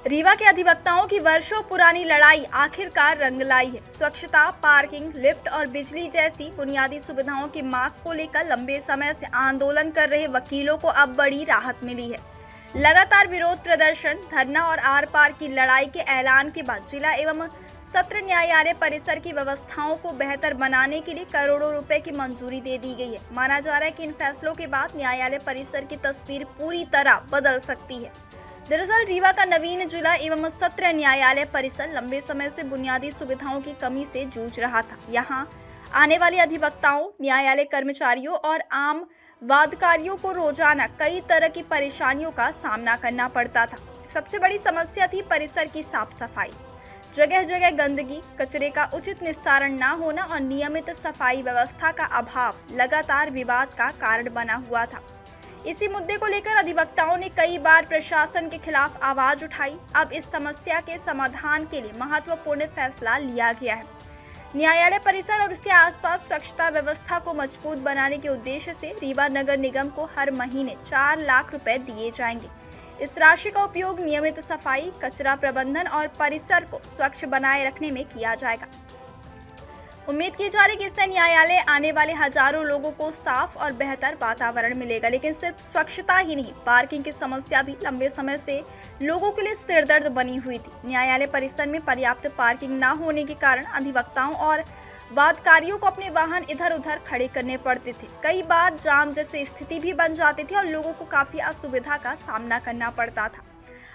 रीवा के अधिवक्ताओं की वर्षों पुरानी लड़ाई आखिरकार रंग लाई है। स्वच्छता, पार्किंग, लिफ्ट और बिजली जैसी बुनियादी सुविधाओं की मांग को लेकर लंबे समय से आंदोलन कर रहे वकीलों को अब बड़ी राहत मिली है। लगातार विरोध प्रदर्शन, धरना और आर पार की लड़ाई के ऐलान के बाद जिला एवं सत्र न्यायालय परिसर की व्यवस्थाओं को बेहतर बनाने के लिए करोड़ों रुपए की मंजूरी दे दी गई है। माना जा रहा है कि इन फैसलों के बाद न्यायालय परिसर की तस्वीर पूरी तरह बदल सकती है। दरअसल रीवा का नवीन जिला एवं सत्र न्यायालय परिसर लंबे समय से बुनियादी सुविधाओं की कमी से जूझ रहा था। यहाँ आने वाले अधिवक्ताओं, न्यायालय कर्मचारियों और आम वादकारियों को रोजाना कई तरह की परेशानियों का सामना करना पड़ता था। सबसे बड़ी समस्या थी परिसर की साफ सफाई। जगह जगह गंदगी, कचरे का उचित निस्तारण न होना और नियमित सफाई व्यवस्था का अभाव लगातार विवाद का कारण बना हुआ था। इसी मुद्दे को लेकर अधिवक्ताओं ने कई बार प्रशासन के खिलाफ आवाज उठाई। अब इस समस्या के समाधान के लिए महत्वपूर्ण फैसला लिया गया है। न्यायालय परिसर और उसके आसपास स्वच्छता व्यवस्था को मजबूत बनाने के उद्देश्य से रीवा नगर निगम को हर महीने 4 लाख रुपए दिए जाएंगे। इस राशि का उपयोग नियमित सफाई, कचरा प्रबंधन और परिसर को स्वच्छ बनाए रखने में किया जाएगा। उम्मीद की जा रही है कि इससे न्यायालय आने वाले हजारों लोगों को साफ और बेहतर वातावरण मिलेगा। लेकिन सिर्फ स्वच्छता ही नहीं, पार्किंग की समस्या भी लंबे समय से लोगों के लिए सिरदर्द बनी हुई थी। न्यायालय परिसर में पर्याप्त पार्किंग न होने के कारण अधिवक्ताओं और वादकारियों को अपने वाहन इधर उधर खड़े करने पड़ते थे। कई बार जाम जैसी स्थिति भी बन जाती थी और लोगों को काफी असुविधा का सामना करना पड़ता था।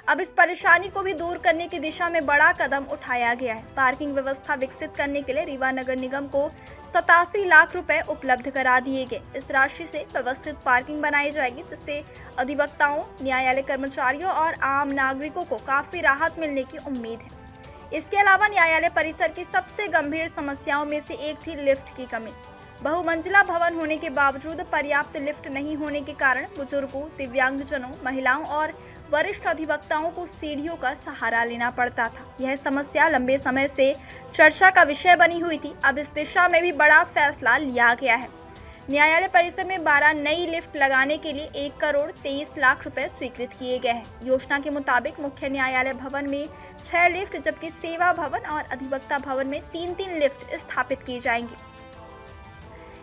अब इस परेशानी को भी दूर करने की दिशा में बड़ा कदम उठाया गया है। पार्किंग व्यवस्था विकसित करने के लिए रीवा नगर निगम को 87 लाख रुपए उपलब्ध करा दिए गए। इस राशि से व्यवस्थित पार्किंग बनाई जाएगी, जिससे अधिवक्ताओं, न्यायालय कर्मचारियों और आम नागरिकों को काफी राहत मिलने की उम्मीद है। इसके अलावा न्यायालय परिसर की सबसे गंभीर समस्याओं में से एक थी लिफ्ट की कमी। बहुमंजिला भवन होने के बावजूद पर्याप्त लिफ्ट नहीं होने के कारण बुजुर्गों, दिव्यांगजनों, महिलाओं और वरिष्ठ अधिवक्ताओं को सीढ़ियों का सहारा लेना पड़ता था। यह समस्या लंबे समय से चर्चा का विषय बनी हुई थी। अब इस दिशा में भी बड़ा फैसला लिया गया है। न्यायालय परिसर में 12 नई लिफ्ट लगाने के लिए 1 करोड़ 23 लाख रुपए स्वीकृत किए गए हैं। योजना के मुताबिक मुख्य न्यायालय भवन में 6 लिफ्ट, जबकि सेवा भवन और अधिवक्ता भवन में 3-3 लिफ्ट स्थापित की जाएंगी।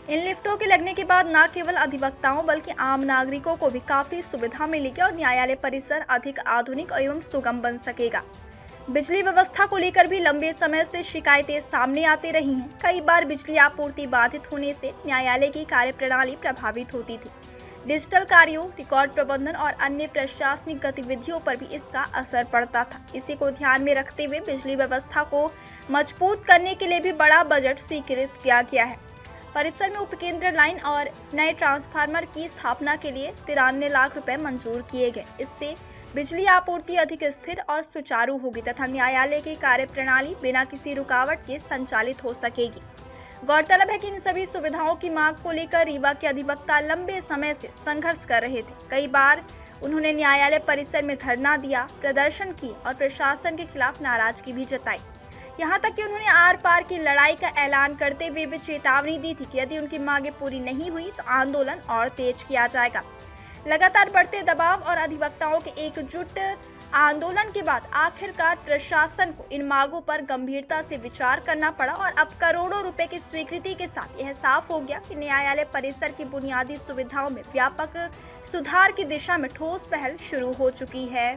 इन लिफ्टों के लगने के बाद न केवल अधिवक्ताओं बल्कि आम नागरिकों को भी काफी सुविधा मिलेगी और न्यायालय परिसर अधिक आधुनिक एवं सुगम बन सकेगा। बिजली व्यवस्था को लेकर भी लंबे समय से शिकायतें सामने आती रही हैं। कई बार बिजली आपूर्ति बाधित होने से न्यायालय की कार्यप्रणाली प्रभावित होती थी। डिजिटल कार्यों, रिकॉर्ड प्रबंधन और अन्य प्रशासनिक गतिविधियों पर भी इसका असर पड़ता था। इसी को ध्यान में रखते हुए बिजली व्यवस्था को मजबूत करने के लिए भी बड़ा बजट स्वीकृत किया गया है। परिसर में उपकेंद्र लाइन और नए ट्रांसफार्मर की स्थापना के लिए 93 लाख रुपए मंजूर किए गए। इससे बिजली आपूर्ति अधिक स्थिर और सुचारू होगी तथा न्यायालय की कार्यप्रणाली बिना किसी रुकावट के संचालित हो सकेगी। गौरतलब है कि इन सभी सुविधाओं की मांग को लेकर रीवा के अधिवक्ता लंबे समय से संघर्ष कर रहे थे। कई बार उन्होंने न्यायालय परिसर में धरना दिया, प्रदर्शन किए और प्रशासन के खिलाफ नाराजगी भी जताई। यहाँ तक कि उन्होंने आर पार की लड़ाई का ऐलान करते हुए भी चेतावनी दी थी कि यदि उनकी मांगें पूरी नहीं हुई तो आंदोलन और तेज किया जाएगा। लगातार बढ़ते दबाव और अधिवक्ताओं के एकजुट आंदोलन के बाद आखिरकार प्रशासन को इन मांगों पर गंभीरता से विचार करना पड़ा और अब करोड़ों रुपए की स्वीकृति के साथ यह साफ हो गया कि न्यायालय परिसर की बुनियादी सुविधाओं में व्यापक सुधार की दिशा में ठोस पहल शुरू हो चुकी है।